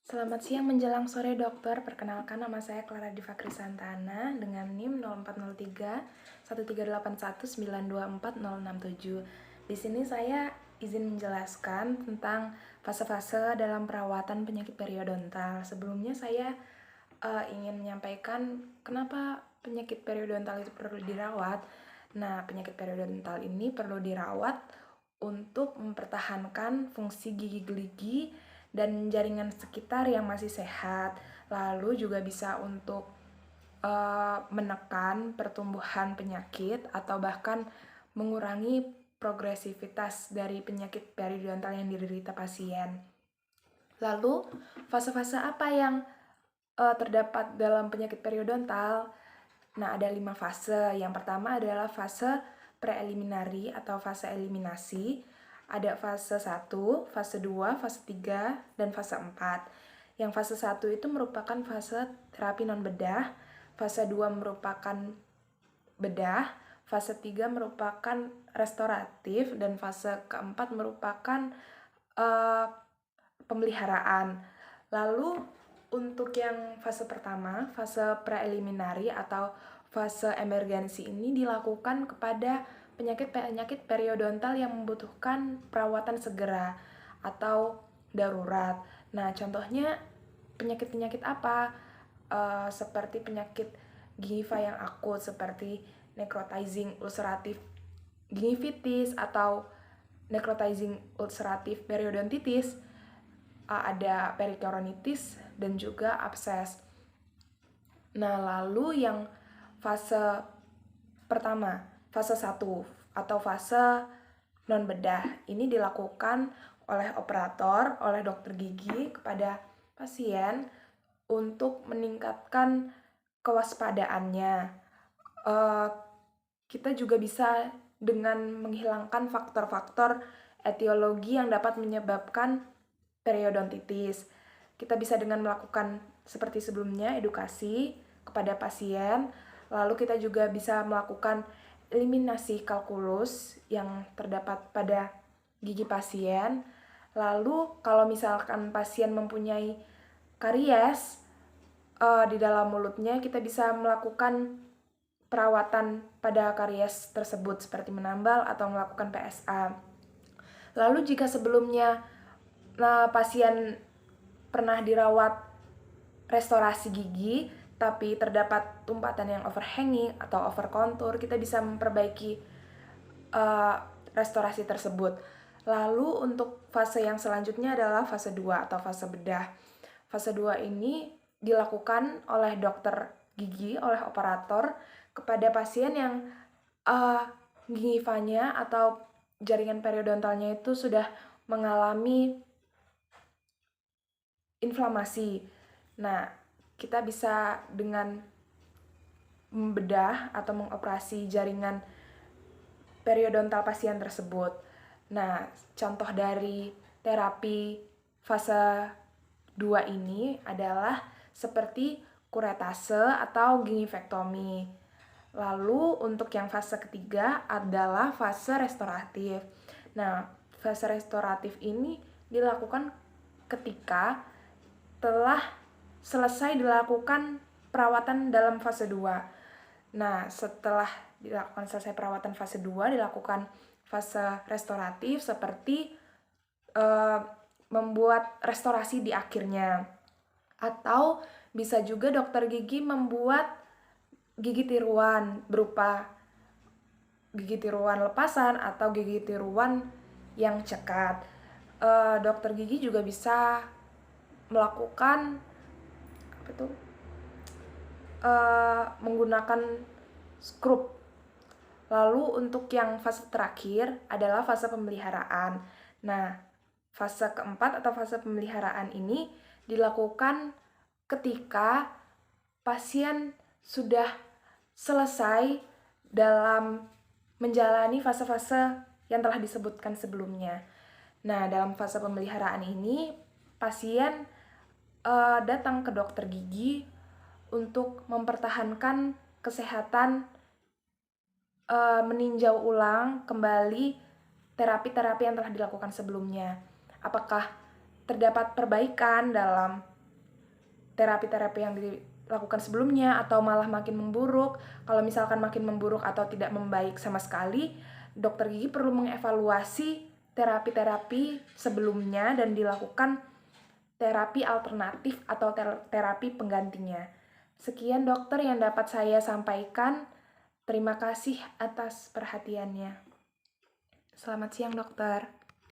Selamat siang menjelang sore dokter, perkenalkan nama saya Clara Diva Krisantana dengan NIM 0403 1381 924 067. Di sini saya izin menjelaskan tentang fase-fase dalam perawatan penyakit periodontal. Sebelumnya saya ingin menyampaikan kenapa penyakit periodontal itu perlu dirawat. Nah, penyakit periodontal ini perlu dirawat untuk mempertahankan fungsi gigi-gigi dan jaringan sekitar yang masih sehat. Lalu juga bisa untuk menekan pertumbuhan penyakit atau bahkan mengurangi progresivitas dari penyakit periodontal yang diderita pasien. Lalu, fase-fase apa yang terdapat dalam penyakit periodontal? Nah, ada 5 fase. Yang pertama adalah fase preliminary atau fase eliminasi. Ada fase 1, fase 2, fase 3, dan fase 4. Yang fase 1 itu merupakan fase terapi non-bedah, fase 2 merupakan bedah, fase 3 merupakan restoratif, dan fase keempat merupakan pemeliharaan. Lalu untuk yang fase pertama, fase preliminary atau fase emergensi ini dilakukan kepada penyakit-penyakit periodontal yang membutuhkan perawatan segera atau darurat. Nah, contohnya penyakit-penyakit apa? Seperti penyakit gingiva yang akut seperti necrotizing ulcerative gingivitis atau necrotizing ulcerative periodontitis, ada perikoronitis dan juga abses. Nah, lalu yang fase pertama, fase 1 atau fase non-bedah, ini dilakukan oleh operator, oleh dokter gigi kepada pasien untuk meningkatkan kewaspadaannya. Kita juga bisa dengan menghilangkan faktor-faktor etiologi yang dapat menyebabkan periodontitis. Kita bisa dengan melakukan seperti sebelumnya edukasi kepada pasien, lalu kita juga bisa melakukan eliminasi kalkulus yang terdapat pada gigi pasien. Lalu kalau misalkan pasien mempunyai karies di dalam mulutnya, kita bisa melakukan perawatan pada karies tersebut seperti menambal atau melakukan PSA. Lalu jika sebelumnya pasien pernah dirawat restorasi gigi tapi terdapat tumpatan yang overhanging atau over contour, kita bisa memperbaiki restorasi tersebut. Lalu untuk fase yang selanjutnya adalah fase 2 atau fase bedah. Fase 2 ini dilakukan oleh dokter gigi, oleh operator kepada pasien yang gingivanya atau jaringan periodontalnya itu sudah mengalami inflamasi. Nah, kita bisa dengan membedah atau mengoperasi jaringan periodontal pasien tersebut. Nah, contoh dari terapi fase 2 ini adalah seperti kuretase atau gingivektomi. Lalu untuk yang fase ketiga adalah fase restoratif. Nah, fase restoratif ini dilakukan ketika telah selesai dilakukan perawatan dalam fase 2. Nah, setelah dilakukan selesai perawatan fase 2, dilakukan fase restoratif seperti membuat restorasi di akhirnya. Atau bisa juga dokter gigi membuat gigi tiruan berupa gigi tiruan lepasan atau gigi tiruan yang cekat. Dokter gigi juga bisa melakukan menggunakan skrup. Lalu untuk yang fase terakhir adalah fase pemeliharaan. Nah, fase keempat atau fase pemeliharaan ini dilakukan ketika pasien sudah selesai dalam menjalani fase-fase yang telah disebutkan sebelumnya. Nah, dalam fase pemeliharaan ini pasien datang ke dokter gigi untuk mempertahankan kesehatan, meninjau ulang kembali terapi-terapi yang telah dilakukan sebelumnya. Apakah terdapat perbaikan dalam terapi-terapi yang dilakukan sebelumnya atau malah makin memburuk. Kalau misalkan makin memburuk atau tidak membaik sama sekali, dokter gigi perlu mengevaluasi terapi-terapi sebelumnya dan dilakukan terapi alternatif atau terapi penggantinya. Sekian dokter yang dapat saya sampaikan. Terima kasih atas perhatiannya. Selamat siang dokter.